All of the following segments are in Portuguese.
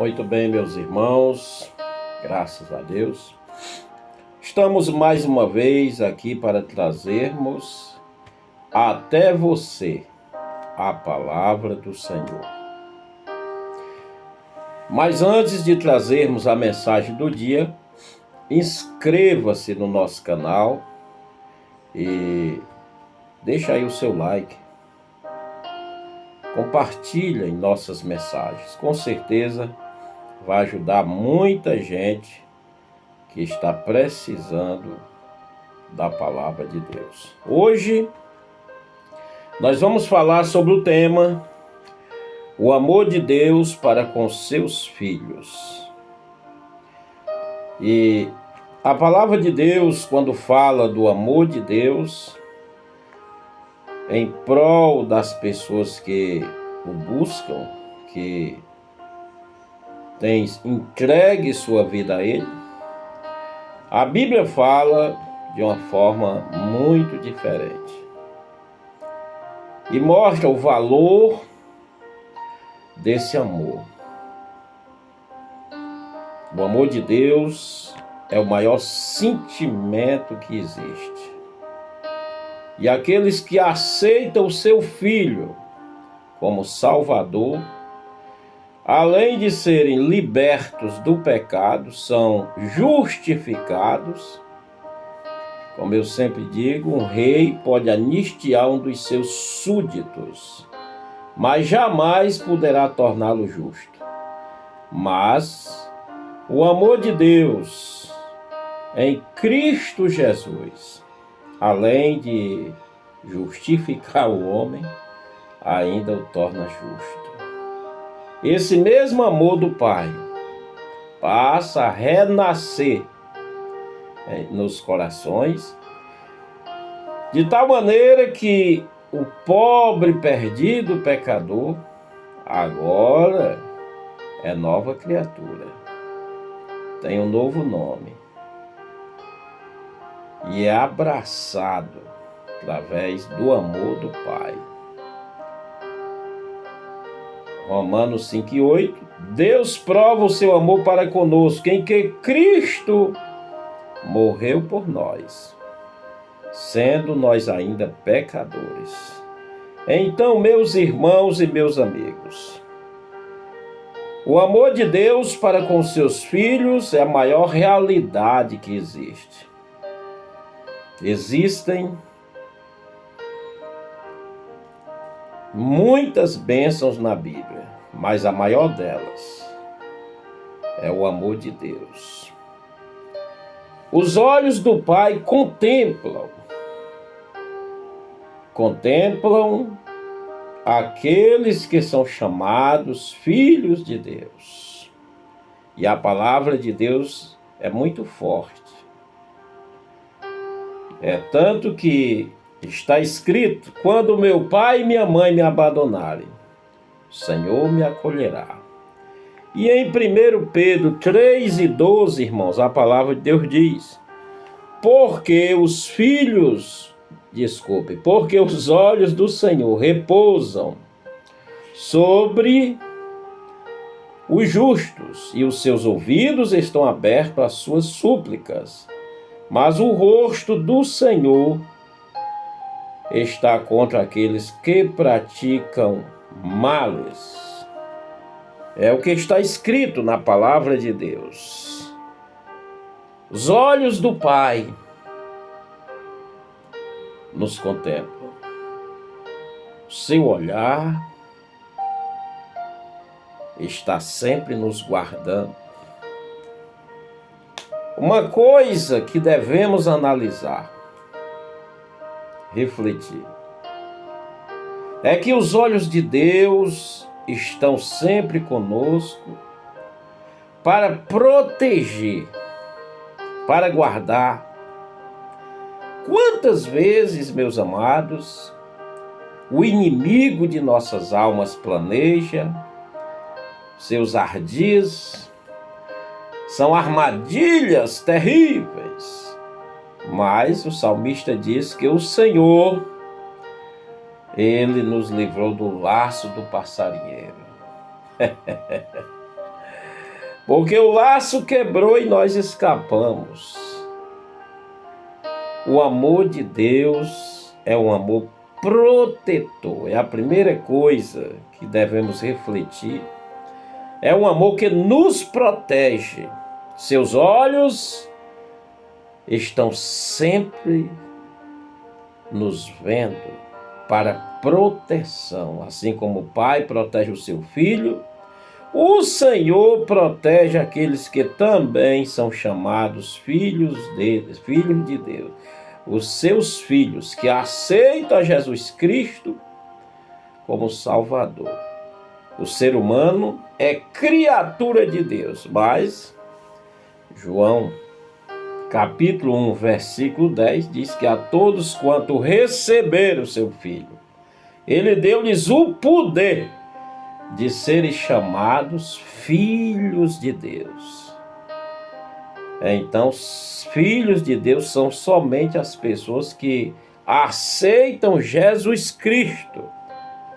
Muito bem, meus irmãos, graças a Deus. Estamos mais uma vez aqui para trazermos até você a palavra do Senhor. Mas antes de trazermos a mensagem do dia, inscreva-se no nosso canal e deixa aí o seu like. Compartilha em nossas mensagens. Com certeza vai ajudar muita gente que está precisando da palavra de Deus. Hoje nós vamos falar sobre o tema o amor de Deus para com seus filhos. E a palavra de Deus, quando fala do amor de Deus em prol das pessoas que o buscam, que têm entregue sua vida a Ele, a Bíblia fala de uma forma muito diferente e mostra o valor desse amor. O amor de Deus é o maior sentimento que existe. E aqueles que aceitam o seu Filho como Salvador, além de serem libertos do pecado, são justificados. Como eu sempre digo, um rei pode anistiar um dos seus súditos, mas jamais poderá torná-lo justo. Mas o amor de Deus em Cristo Jesus, além de justificar o homem, ainda o torna justo. Esse mesmo amor do Pai passa a renascer nos corações, de tal maneira que o pobre, perdido pecador agora é nova criatura, tem um novo nome e é abraçado através do amor do Pai. Romanos 5:8, Deus prova o seu amor para conosco em que Cristo morreu por nós, sendo nós ainda pecadores. Então, meus irmãos e meus amigos, o amor de Deus para com seus filhos é a maior realidade que existe. Existem muitas bênçãos na Bíblia, mas a maior delas é o amor de Deus. Os olhos do Pai contemplam aqueles que são chamados filhos de Deus. E a palavra de Deus é muito forte. É tanto que está escrito: quando meu pai e minha mãe me abandonarem, o Senhor me acolherá. E em 1 Pedro 3:12, irmãos, a palavra de Deus diz: porque os olhos do Senhor repousam sobre os justos, e os seus ouvidos estão abertos às suas súplicas. Mas o rosto do Senhor está contra aqueles que praticam males. É o que está escrito na palavra de Deus. Os olhos do Pai nos contemplam. Seu olhar está sempre nos guardando. Uma coisa que devemos analisar, refletir, é que os olhos de Deus estão sempre conosco para proteger, para guardar. Quantas vezes, meus amados, o inimigo de nossas almas planeja seus ardis, são armadilhas terríveis, mas o salmista diz que o Senhor, Ele nos livrou do laço do passarinheiro. porque o laço quebrou e nós escapamos. O amor de Deus é um amor protetor. É a primeira coisa que devemos refletir. É um amor que nos protege. Seus olhos estão sempre nos vendo para proteção. Assim como o pai protege o seu filho, o Senhor protege aqueles que também são chamados filhos de Deus. Os seus filhos que aceitam a Jesus Cristo como Salvador. O ser humano é criatura de Deus, mas João, capítulo 1, versículo 10, diz que a todos quanto receberam o seu Filho, ele deu-lhes o poder de serem chamados filhos de Deus. Então, os filhos de Deus são somente as pessoas que aceitam Jesus Cristo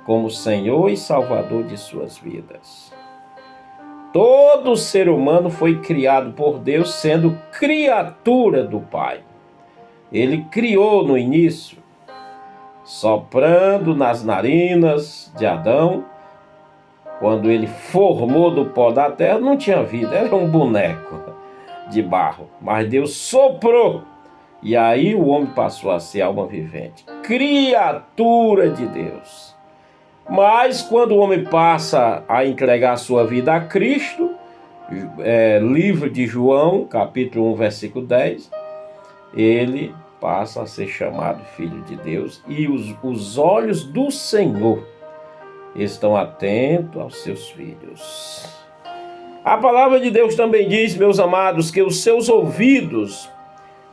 como Senhor e Salvador de suas vidas. Todo ser humano foi criado por Deus sendo criatura do Pai. Ele criou no início, soprando nas narinas de Adão. Quando ele formou do pó da terra, não tinha vida, era um boneco de barro. Mas Deus soprou, e aí o homem passou a ser alma vivente, criatura de Deus. Mas quando o homem passa a entregar a sua vida a Cristo, livro de João, capítulo 1, versículo 10, ele passa a ser chamado filho de Deus, e os olhos do Senhor estão atentos aos seus filhos. A palavra de Deus também diz, meus amados, que os seus ouvidos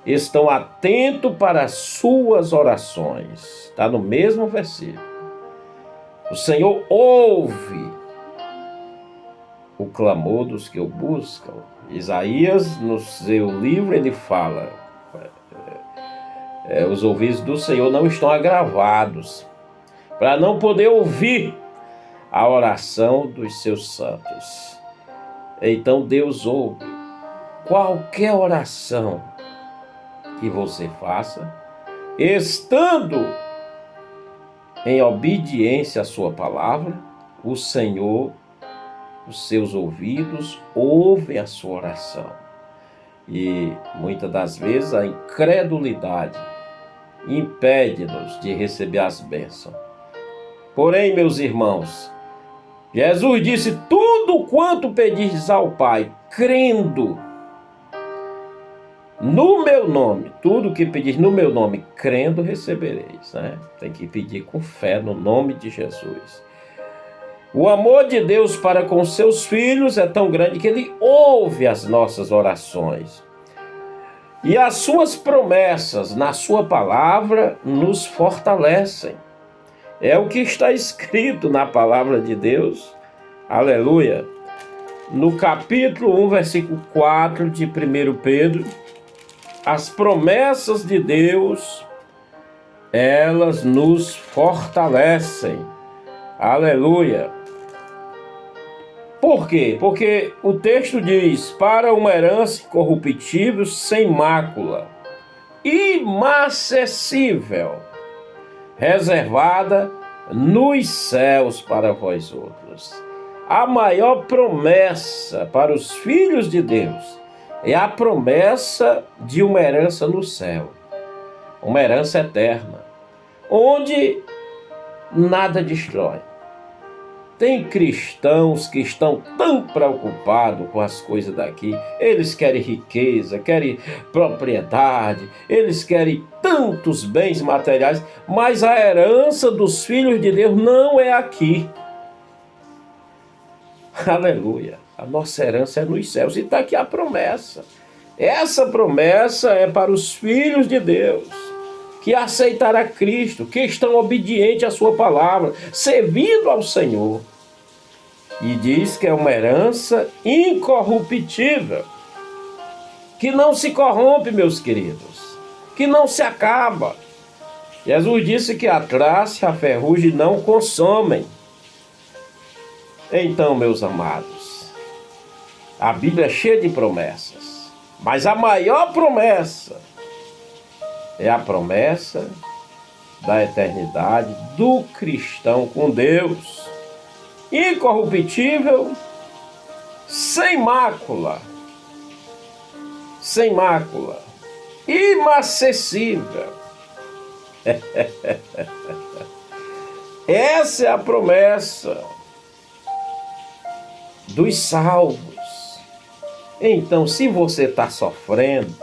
estão atentos para as suas orações. Está no mesmo versículo. O Senhor ouve o clamor dos que o buscam. Isaías, no seu livro, ele fala, os ouvidos do Senhor não estão agravados, para não poder ouvir a oração dos seus santos. Então Deus ouve qualquer oração que você faça, estando em obediência à sua palavra. O Senhor, os seus ouvidos ouvem a sua oração. E muitas das vezes a incredulidade impede-nos de receber as bênçãos. Porém, meus irmãos, Jesus disse, tudo quanto pedirdes ao Pai, crendo no meu nome, tudo que pedir no meu nome, crendo, recebereis, né? Tem que pedir com fé no nome de Jesus. O amor de Deus para com seus filhos é tão grande que Ele ouve as nossas orações. E as suas promessas na sua palavra nos fortalecem. É o que está escrito na palavra de Deus, aleluia, no capítulo 1, versículo 4 de 1 Pedro, as promessas de Deus, elas nos fortalecem, aleluia. Por quê? Porque o texto diz, para uma herança incorruptível, sem mácula, imacessível, reservada nos céus para vós outros. A maior promessa para os filhos de Deus é a promessa de uma herança no céu, uma herança eterna, onde nada destrói. Tem cristãos que estão tão preocupados com as coisas daqui. Eles querem riqueza, querem propriedade, eles querem tantos bens materiais, mas a herança dos filhos de Deus não é aqui. Aleluia. A nossa herança é nos céus. E está aqui a promessa. Essa promessa é para os filhos de Deus, que aceitará Cristo, que estão obedientes à sua palavra, servindo ao Senhor. E diz que é uma herança incorruptível, que não se corrompe, meus queridos, que não se acaba. Jesus disse que a traça e a ferrugem não consomem. Então, meus amados, A Bíblia é cheia de promessas, mas a maior promessa é a promessa da eternidade do cristão com Deus, incorruptível, sem mácula, inacessível. Essa é a promessa dos salvos. Então, se você está sofrendo,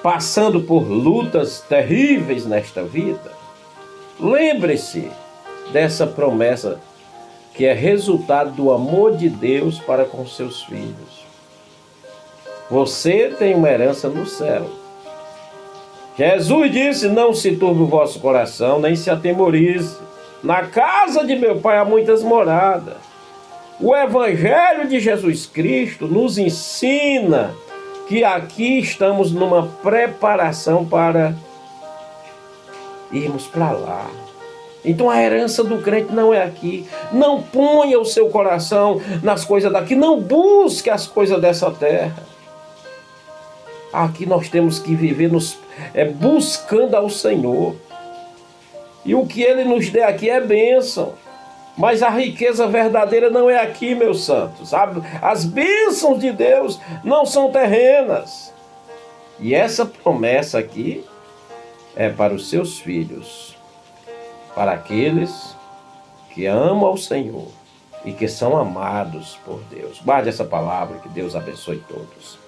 passando por lutas terríveis nesta vida, lembre-se dessa promessa que é resultado do amor de Deus para com seus filhos. Você tem uma herança no céu. Jesus disse: não se turbe o vosso coração, nem se atemorize. Na casa de meu Pai há muitas moradas. O Evangelho de Jesus Cristo nos ensina que aqui estamos numa preparação para irmos para lá. Então a herança do crente não é aqui. Não ponha o seu coração nas coisas daqui. Não busque as coisas dessa terra. Aqui nós temos que viver buscando ao Senhor. E o que Ele nos der aqui é bênção. Mas a riqueza verdadeira não é aqui, meus santos. As bênçãos de Deus não são terrenas. E essa promessa aqui é para os seus filhos, para aqueles que amam ao Senhor e que são amados por Deus. Guarde essa palavra, que Deus abençoe todos.